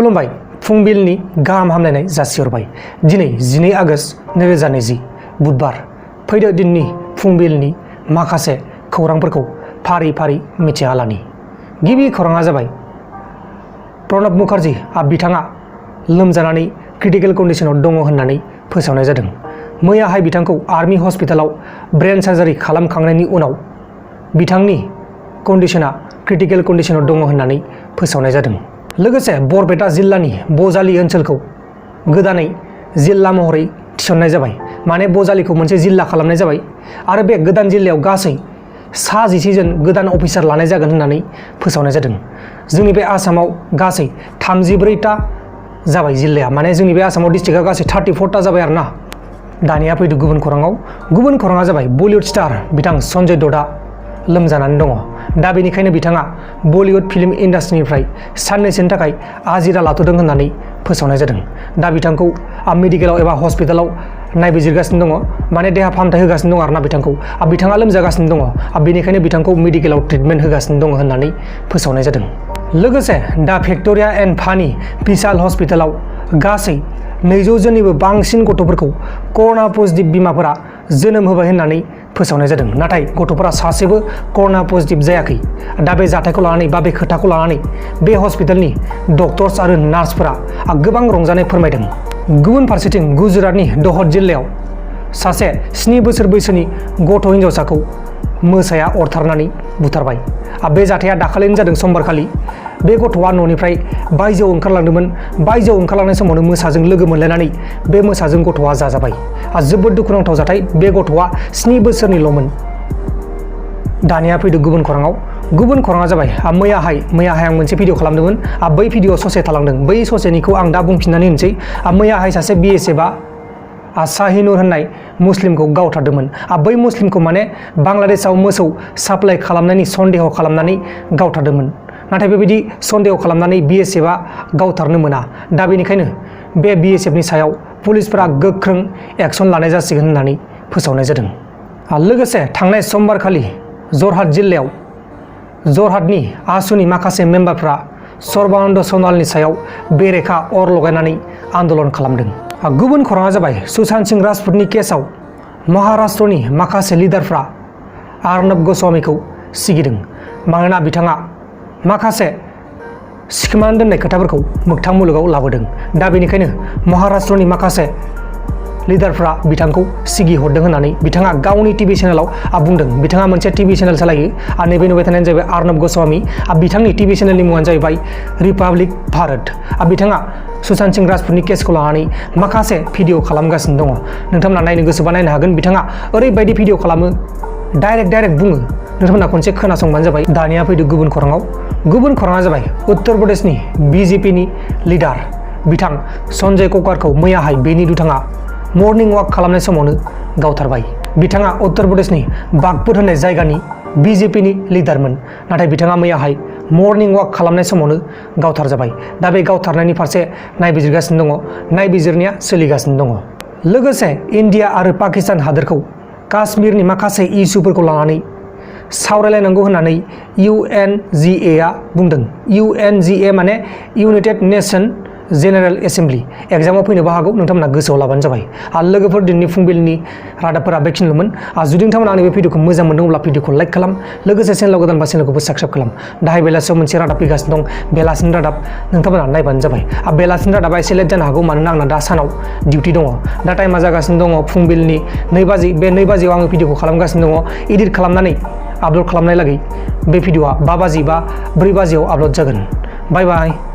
खुलुमबाय फुंबिलनि गाहाम हामलायनाय जासिहरबाय। दिनै 12 आगष्ट 2020 बुधबार फैदो दिननि फुंबिलनि माखासे खौरांफोरखौ फारि फारि मिथिहालानि। गिबि खौराङा जाबाय प्रणब मुखार्जी बिथाङा लोमजानानै क्रिटिकल कन्डिशनाव दङ होननानै फोसावनाय जादों। मैयाहाय बिथांखौ आर्मी हस्पिटालाव ब्रेन सार्जारि खालामखांनायनि उनाव बिथांनि कन्डिशना क्रिटिकल कन्डिशनाव दङ होननानै फोसावनाय जादों। लोगोसे बरपेटा जिल्लानि बजालि ओनसोलखौ गोदानै जिल्ला महरै थिसननाय जाबाय। माने बजालिखौ मोनसे जिल्ला खालामनाय जाबाय आरो बे गोदान जिल्लायाव गासै 11 जन गोदान अफिसार लानाय जागोन होननानै फोसावनाय जादों। जोंनि बे आसामाव गासै 34टा जाबाय जिल्लाया, माने जोंनि बे आसामाव डिस्ट्रिक्टआ गासै 34टा जाबाय आरोना। दानिया फैदो गुबुन खौराङाव। गुबुन खौराङा जाबाय बलिउड स्टार बिथां सन्जय दत्तआ लोमजानानै दङ। दा बेनिखायनो बिथाङा बलिउड फिल्म इन्डास्ट्रिनिफ्राय साननैसोनि थाखाय आजिरा लाथ'दों होननानै फोसावनाय जादों। दा बिथांखौ मेडिकेलाव एबा हस्पिटालाव नायबिजिरगासिनो दङ, माने देहा फाहामथाय होगासिनो दङ आरोना बिथांखौ। बिथाङा लोमजागासिनो दङ, बेनिखायनो बिथांखौ मेडिकेलाव ट्रिटमेन्ट होगासिनो दङ होननानै फोसावनाय जादों। लोगोसे दा भिक्ट'रिया एन्ड फानि पिसाल हस्पिटालाव गासै 200 जननिबो बांसिन गथ'फोरखौ कर'ना पजिटिभ बिमाफोरा जोनोम होबाय होननानै फोसावनाय जादों। नाथाय गथ'फोरा सासेबो कर'ना पजिटिभ जायाखै। दा बे जाथायखौ लानानै बा बे खोथाखौ लानानै बे हस्पिटालनि डक्टर्स आरो नार्सफोरा गोबां रंजानाय फोरमायदों। गुबुन फारसेथिं गुजरातनि दहद जिल्लायाव सासे 7 बोसोर बैसोनि गथ' हिन्जावसाखौ मोसाया अरथारनानै बुथारबाय। बे जाथाया दाखालिनो जादों समबारखालि। बे गथ'आ न'निफ्राय बायजोआव ओंखारलांदोंमोन। बायजोआव ओंखारलांनाय समावनो मोसाजों लोगो मोनलायनानै बे मोसाजों गथ'आ जाजाबाय। जोबोद दुखुनांथाव जाथाय। बे गथ'आ 7 बोसोरनिल'मोन। दानिया फैदो गुबुन खौराङाव। गुबुन खौराङा जाबाय मैयाहाय आं मोनसे भिडिअ खालामदोंमोन। बै भिडिअ ससे थालांदों। बै ससेनिखौ आं दा बुंफिननानै होनोसै। मैयाहाय सासे BSFआ शाहिनुर होननाय मुस्लिमखौ गावथारदोंमोन। बै मुस्लिमखौ माने बांलादेशआव मोसौ साप्लाइ खालामनायनि सन्देह खालामनानै गावथारदोंमोन। नाथाय बेबायदि सन्देह खालामनानै BSFआ गावथारनो मोना। दा बेनिखायनो बे BSFनि सायाव पुलिसफोरा गोख्रों एक्सन लानाय जासिगोन होननानै फोसावनाय जादों। लोगोसे थांनाय समबारखालि जरहाट जिल्लायाव जरहाटनि आसुनि माखासे मेम्बारफ्रा सर्बानन्द सन'वालनि सायाव बेरेखा अर लगायनानै आन्दलन खालामदों। गुबुन खौराङा जाबाय सुशांत सिंह राजपुतनि केसआव महाराष्ट्रनि माखासे लिडारफ्रा अर्नब ग'स्वामीखौ सिगिदों। मानोना बिथाङा माखासे सिखोमानानै दोननाय खोथाफोरखौ मोगथां मुलुगाव लाबोदों। दा बेनिखायनो महाराष्ट्रनि माखासे लिडारफ्रा बिथांखौ सिगिहरदों होननानै बिथाङा गावनि टिभि चेनेलाव बुंदों। बिथाङा मोनसे टिभि चेनेल सालायो। नैबे नुबाय थानायानो जाहैबाय अर्नब ग'स्वामी। बिथांनि टिभि चेनेलनि मुङानो जाहैबाय रिपाब्लिक भारत। बिथाङा सुशांत सिंह राजपुतनि केसखौ लानानै माखासे भिडिअ खालामगासिनो दङ। नोंथांमोना नायनो गोसोबा नायनो हागोन। बिथाङा ओरैबायदि भिडिअ खालामो, डाइरेक्ट बुङो। नोंथांमोना खनसे खोनासंबानो जाबाय। दानिया फैदो गुबुन खौराङाव। गुबुन खौराङा जाबाय उत्तर प्रदेशनि BJPनि लिडार बिथां सन्जय ककारखौ मैयाहाय बेनि दुथाङा मर्निं वाक खालामनाय समावनो गावथारबाय। बिथाङा उत्तर प्रदेशनि बागपुर होननाय जायगानि BJPनि लिडारमोन। नाथाय बिथाङा मैयाहाय मर्निं वाक खालामनाय समावनो गावथार जाबाय। दा बे गावथारनायनि फारसे नायबिजिरगासिनो दङ। नायबिजिरनाया सोलिगासिनो दङ। लोगोसे इन्डिया आरो पाकिस्तान हादोरखौ काश्मीरनि माखासे इस्युफोरखौ लानानै सावरायलायनांगौ होननानै UNGA बुंदों। UNGA माने इउनाइटेड नेशन जेनेरेल एसेम्बलि। एग्जामाव फैनोबो हागौ, नोंथांमोना गोसोआव लाबानो जाबाय। लोगोफोर दिनैनि फुंबिलिनि रादाबफोरा बेखिनिल'मोन। जुदि नोंथांमोना आंनि बे भिडिअखौ मोजां मोनदों अब्ला भिडिअखौ लाइक खालाम। लोगोसे चेनेलाव गोदानबा चेनेलखौबो साबस्क्राइब खालाम। दाहाय बेलासियाव मोनसे रादाब फैगासिनो दं। बेलासिनि रादाब नोंथांमोना नायबानो जाबाय। बेलासिनि रादाबा एसे लेट जानो हागौ, मानोना आंना दा सानाव डिउटि दङ। दा टाइमा जागासिनो दङ फुंबिलिनि 2 बाजि। बे 2 बाजियाव आङो भिडिअखौ खालामगासिनो दङ। एडिट खालामनानै आपल'ड खालामनाय लागै बे भिडिअआ 5 बाजि बा 4 बाजियाव आपल'ड जागोन। बाय बाय।